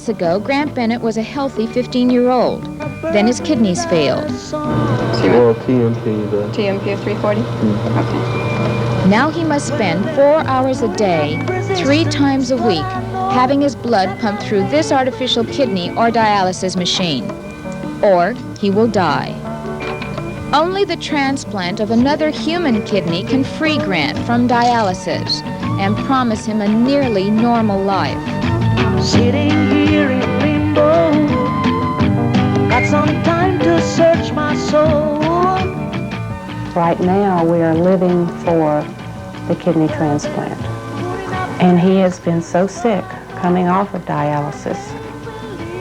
months ago, Grant Bennett was a healthy 15-year-old. Then his kidneys failed. Well, TMP of 340? Okay. Now he must spend 4 hours a day, 3 times a week, having his blood pumped through this artificial kidney or dialysis machine. Or he will die. Only the transplant of another human kidney can free Grant from dialysis and promise him a nearly normal life. Sitting here in limbo, got some time to search my soul. Right now we are living for the kidney transplant. And he has been so sick coming off of dialysis,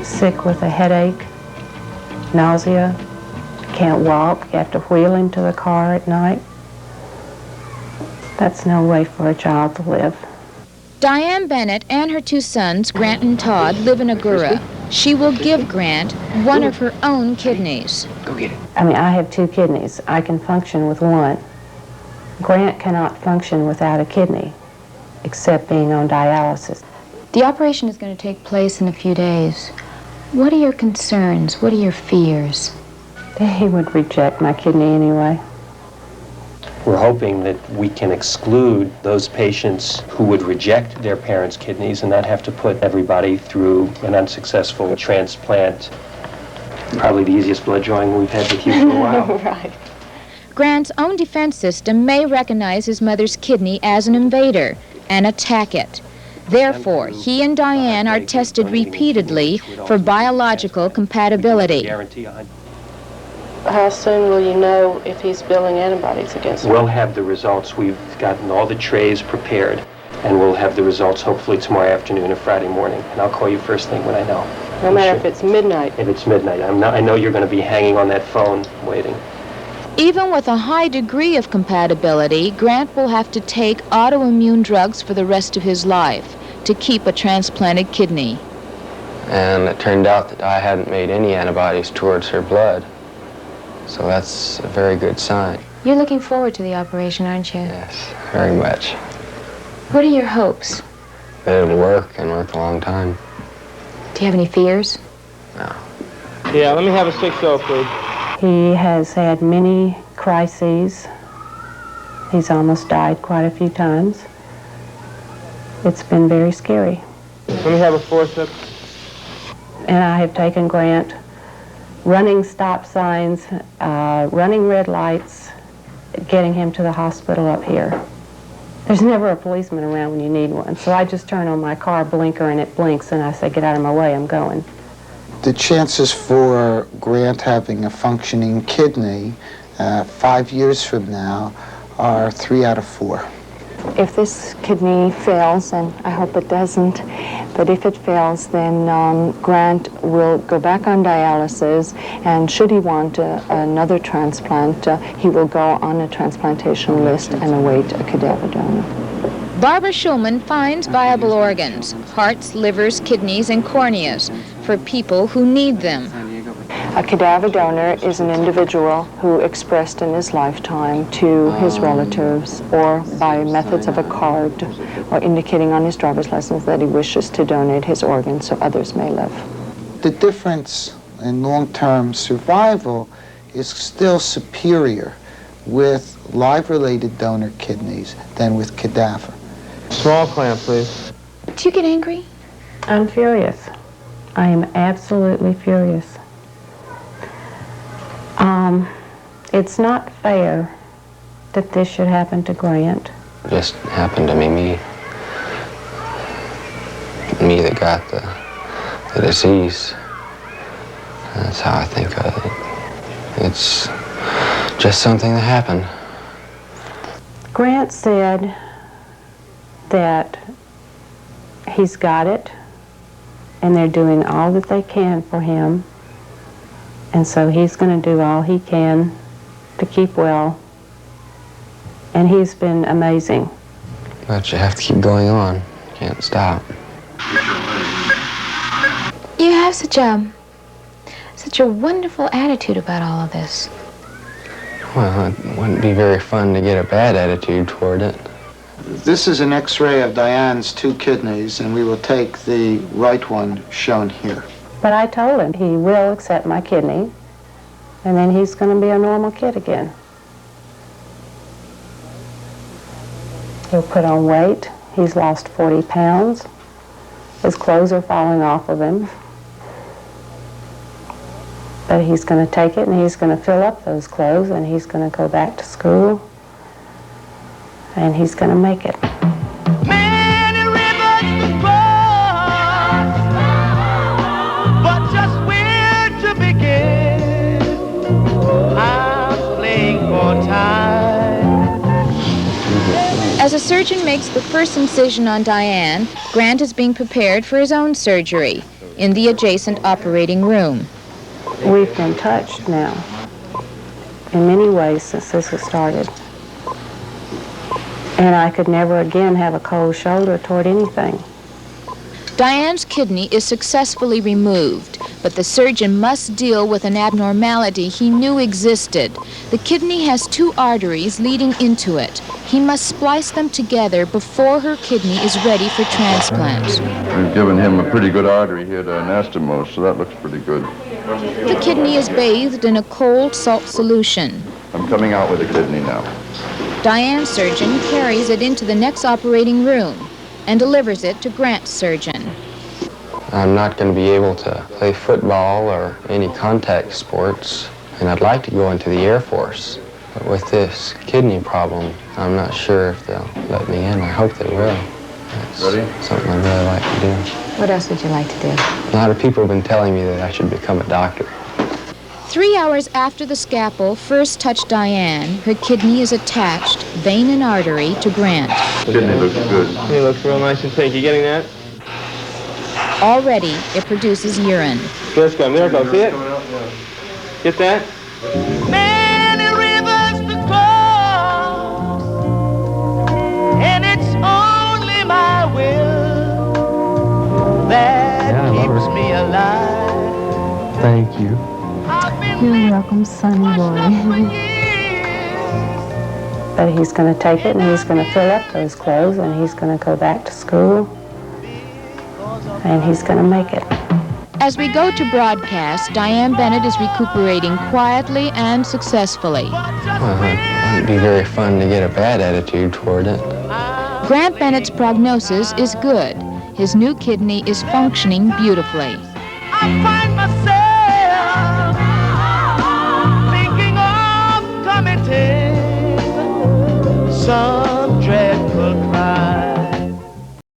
sick with a headache, nausea, can't walk, you have to wheel him to the car at night. That's no way for a child to live. Diane Bennett and her 2 sons, Grant and Todd, live in Agoura. She will give Grant one of her own kidneys. Go get it. I mean, I have 2 kidneys. I can function with one. Grant cannot function without a kidney, except being on dialysis. The operation is going to take place in a few days. What are your concerns? What are your fears? He would reject my kidney anyway. We're hoping that we can exclude those patients who would reject their parents' kidneys and not have to put everybody through an unsuccessful transplant. Probably the easiest blood drawing we've had with you for a while. Right. Grant's own defense system may recognize his mother's kidney as an invader and attack it. Therefore, he and Diane are tested repeatedly for biological compatibility. How soon will you know if he's building antibodies against him? We'll have the results. We've gotten all the trays prepared, and we'll have the results hopefully tomorrow afternoon or Friday morning. And I'll call you first thing when I know. No matter if it's midnight? If it's midnight. I know you're going to be hanging on that phone waiting. Even with a high degree of compatibility, Grant will have to take autoimmune drugs for the rest of his life to keep a transplanted kidney. And it turned out that I hadn't made any antibodies towards her blood. So that's a very good sign. You're looking forward to the operation, aren't you? Yes, very much. What are your hopes? That it'll work and work a long time. Do you have any fears? No. Yeah, let me have a 6-0, please. He has had many crises. He's almost died quite a few times. It's been very scary. Let me have a 4-6. And I have taken Grant running stop signs, running red lights, getting him to the hospital up here. There's never a policeman around when you need one, so I just turn on my car blinker and it blinks and I say, get out of my way, I'm going. The chances for Grant having a functioning kidney 5 years from now are 3 out of 4. If this kidney fails, and I hope it doesn't, but if it fails, then Grant will go back on dialysis, and should he want another transplant, he will go on a transplantation list and await a cadaver donor. Barbara Schulman finds viable organs, hearts, livers, kidneys, and corneas for people who need them. A cadaver donor is an individual who expressed in his lifetime to his relatives or by methods of a card or indicating on his driver's license that he wishes to donate his organs so others may live. The difference in long-term survival is still superior with live-related donor kidneys than with cadaver. Small clamp, please. Do you get angry? I'm furious. I am absolutely furious. It's not fair that this should happen to Grant. It just happened to me. Me that got the disease. That's how I think of it. It's just something that happened. Grant said that he's got it and they're doing all that they can for him, and so he's going to do all he can to keep well, and he's been amazing. But you have to keep going on. You can't stop. You have such a wonderful attitude about all of this. Well, it wouldn't be very fun to get a bad attitude toward it. This is an X-ray of Diane's 2 kidneys, and we will take the right one shown here. But I told him he will accept my kidney, and then he's going to be a normal kid again. He'll put on weight. He's lost 40 pounds. His clothes are falling off of him. But he's going to take it and he's going to fill up those clothes and he's going to go back to school and he's going to make it. Many rivers to cross, but just where to begin? I'm playing for time. As a surgeon makes the first incision on Diane, Grant is being prepared for his own surgery in the adjacent operating room. We've been touched now in many ways since this has started. And I could never again have a cold shoulder toward anything. Diane's kidney is successfully removed, but the surgeon must deal with an abnormality he knew existed. The kidney has 2 arteries leading into it. He must splice them together before her kidney is ready for transplant. We've given him a pretty good artery here to anastomose, so that looks pretty good. The kidney is bathed in a cold salt solution. I'm coming out with the kidney now. Diane's surgeon carries it into the next operating room and delivers it to Grant's surgeon. I'm not going to be able to play football or any contact sports, and I'd like to go into the Air Force. But with this kidney problem, I'm not sure if they'll let me in. I hope they will. It's something I'd really like to do. What else would you like to do? A lot of people have been telling me that I should become a doctor. 3 hours after the scalpel first touched Diane, her kidney is attached, vein and artery, to Grant. The kidney looks good. It looks real nice and pink. You getting that? Already, it produces urine. Let's go. There it goes. See it? Get that? Many rivers to cross, and it's only my will that keeps me alive. Thank you. You're welcome, sonny boy. But he's going to take it and he's going to fill up those clothes and he's going to go back to school and he's going to make it. As we go to broadcast, Diane Bennett is recuperating quietly and successfully. It wouldn't be very fun to get a bad attitude toward it. Grant Bennett's prognosis is good. His new kidney is functioning beautifully. I find